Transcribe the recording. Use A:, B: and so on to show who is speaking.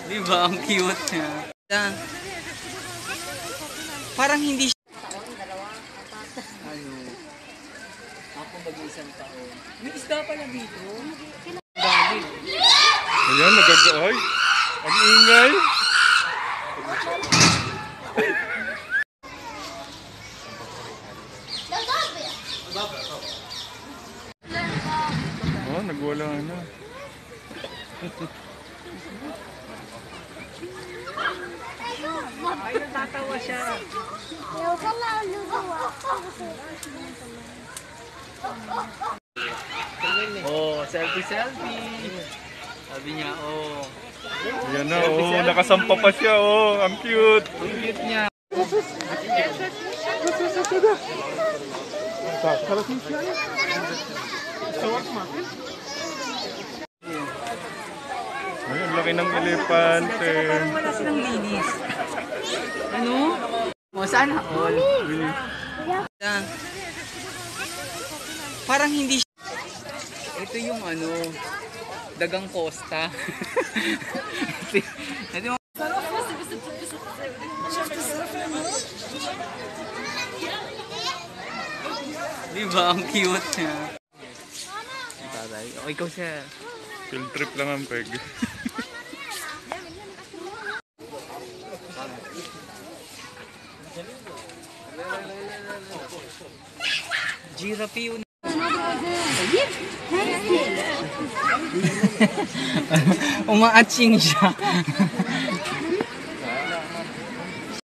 A: Di ba? Ang cute niya. Parang hindi siya. Ano? Ako mag-isang taon. May isda pala dito. Dami.
B: Ayan, nagagaay. Ang ingay. Oh, nagwala na.
A: Ay, natatawa siya. Oh, selfie. Sabi niya, oh.
B: Ayan na, oh. Nakasampa pa siya, oh. Ang cute.
A: Ang cute niya.
B: Ay, ang laki ng elepante.
A: Parang wala silang linis. Ano? O, sana all. Parang hindi siya. Ito yung ano, dagang Costa. Ito yung diba? Ang cute niya. Taray. O, ikaw siya.
B: Field trip lang ang peg.
A: Giraffe yun. Umaaching siya.